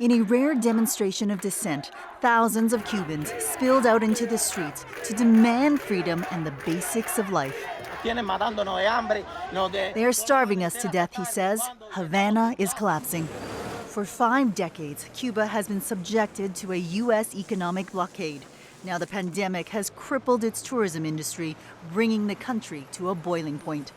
In a rare demonstration of dissent, thousands of Cubans spilled out into the streets to demand freedom and the basics of life. They are starving us to death, he says. Havana is collapsing. For 5 decades, Cuba has been subjected to a U.S. economic blockade. Now the pandemic has crippled its tourism industry, bringing the country to a boiling point.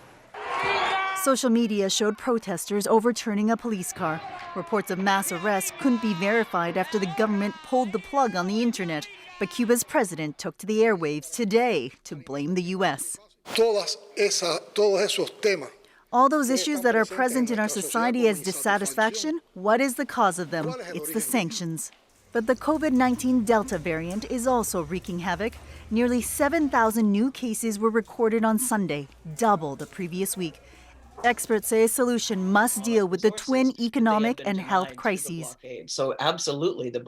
Social media showed protesters overturning a police car. Reports of mass arrests couldn't be verified after the government pulled the plug on the internet. But Cuba's president took to the airwaves today to blame the U.S. All those issues that are present in our society as dissatisfaction, what is the cause of them? It's the sanctions. But the COVID-19 Delta variant is also wreaking havoc. Nearly 7,000 new cases were recorded on Sunday, double the previous week. Experts say a solution must deal with the twin economic and health crises. So absolutely, the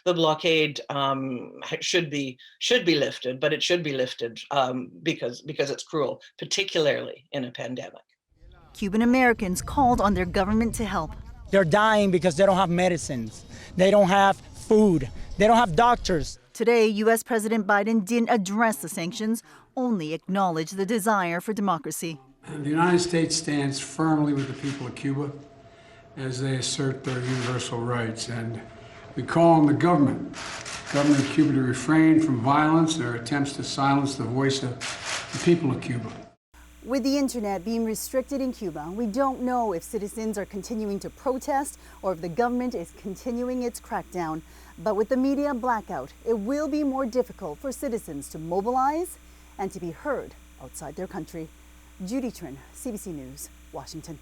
blockade should be lifted, but it should be lifted because it's cruel, particularly in a pandemic. Cuban Americans called on their government to help. They're dying because they don't have medicines. They don't have food. They don't have doctors. Today, U.S. President Biden didn't address the sanctions, only acknowledged the desire for democracy. The United States stands firmly with the people of Cuba as they assert their universal rights. And we call on the government of Cuba to refrain from violence or attempts to silence the voice of the people of Cuba. With the internet being restricted in Cuba, we don't know if citizens are continuing to protest or if the government is continuing its crackdown. But with the media blackout, it will be more difficult for citizens to mobilize and to be heard outside their country. Judy Trin, CBC News, Washington.